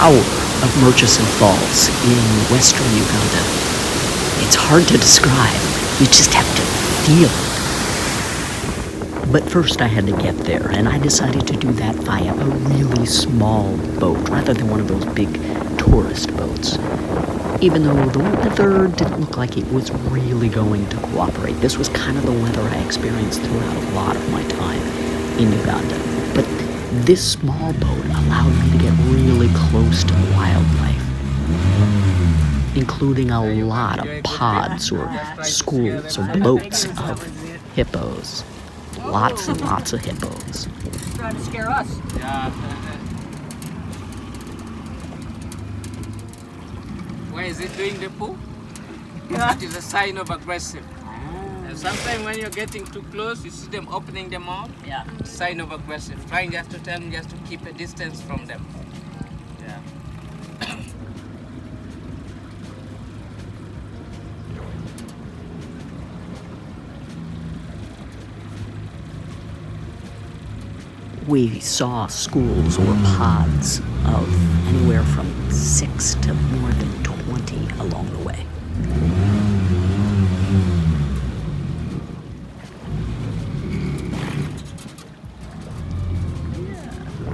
power of Murchison Falls in western Uganda. It's hard to describe. You just have to feel it. But first I had to get there, and I decided to do that via a really small boat rather than one of those big tourist boats. Even though the weather didn't look like it was really going to cooperate. This was kind of the weather I experienced throughout a lot of my time in Uganda. But this small boat allowed me to get really close to the wildlife, including a lot of pods or schools or boats of hippos. Lots and lots of hippos. Trying to scare us. Why is it doing the poo? That is a sign of aggressive. And sometimes when you're getting too close, you see them opening their mouth. Yeah. Sign of aggressive. Trying just to tell them just to keep a distance from them. Yeah. We saw schools or pods of anywhere from 6 to more than 20 along the way.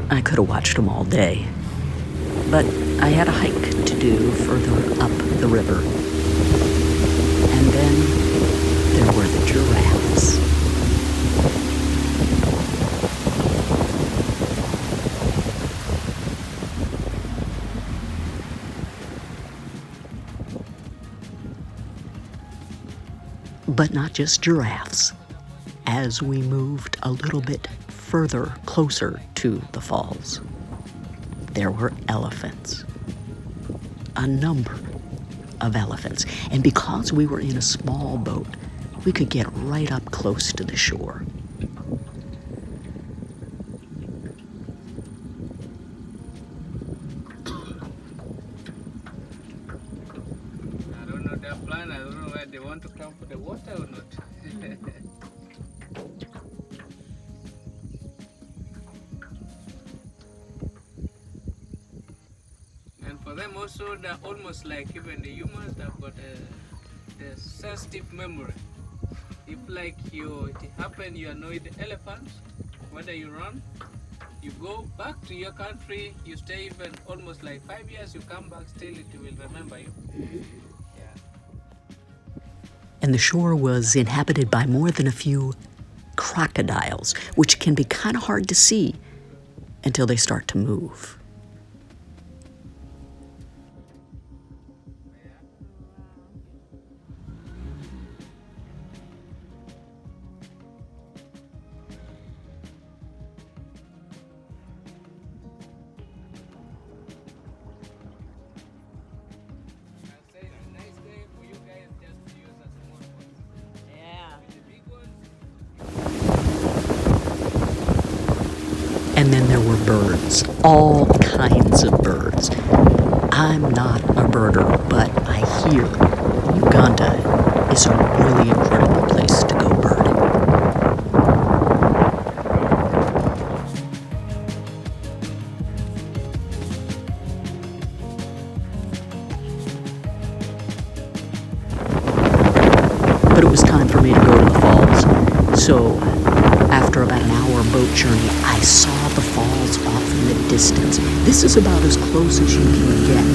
I could have watched them all day, but I had a hike to do further up the river. And then there were the giraffes. But not just giraffes. As we moved a little bit further closer to the falls, there were elephants. A number of elephants. And because we were in a small boat, we could get right up close to the shore. I don't know their plan. I don't know where they want to come for the water or not. And for them also, they're almost like even the humans. They've got a sensitive memory. If like it happened, you annoy the elephants, whether you run, you go back to your country, you stay even almost like 5 years, you come back, still it will remember you. And the shore was inhabited by more than a few crocodiles, which can be kind of hard to see until they start to move. And then there were birds, all kinds of birds. I'm not a birder, but I hear Uganda is a really incredible place to go birding. But it was time for me to go to the falls, so after about an hour boat journey, I saw the falls off in the distance. This is about as close as you can get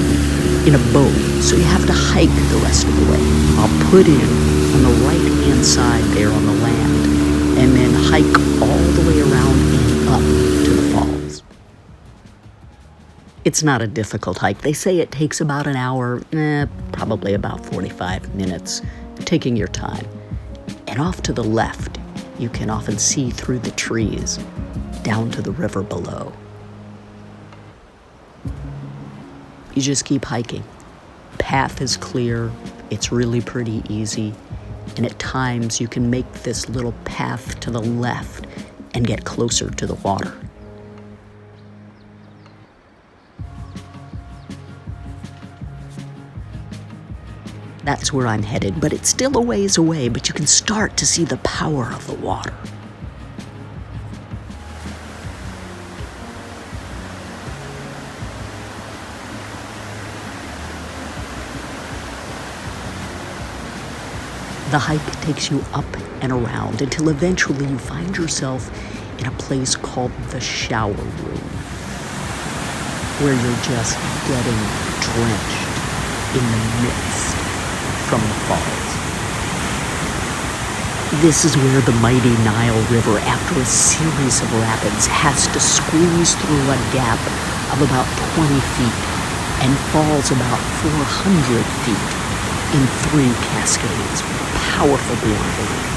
in a boat, so you have to hike the rest of the way. I'll put in on the right-hand side there on the land, and then hike all the way around and up to the falls. It's not a difficult hike. They say it takes about an hour, probably about 45 minutes, taking your time. And off to the left, you can often see through the trees down to the river below. You just keep hiking. Path is clear, it's really pretty easy, and at times you can make this little path to the left and get closer to the water. That's where I'm headed, but it's still a ways away, but you can start to see the power of the water. The hike takes you up and around until eventually you find yourself in a place called the shower room, where you're just getting drenched in the mist from the falls. This is where the mighty Nile River, after a series of rapids, has to squeeze through a gap of about 20 feet and falls about 400 feet in 3 cascades, powerful beyond belief.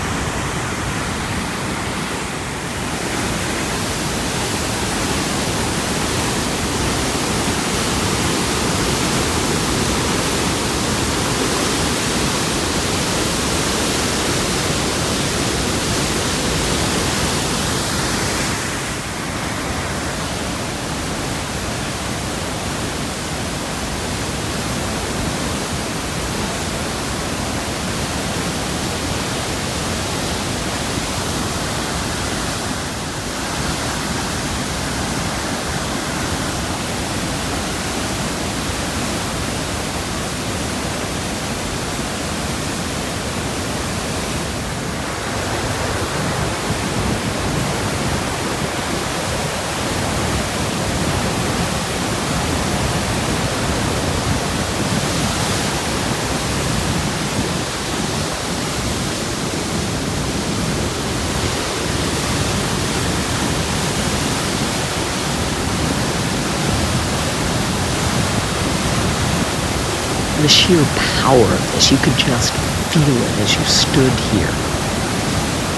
The sheer power of this, you could just feel it as you stood here.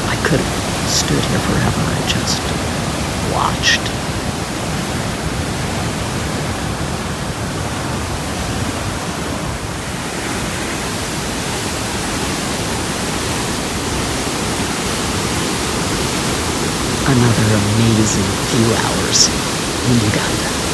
I could have stood here forever and just watched. Another amazing few hours in Uganda.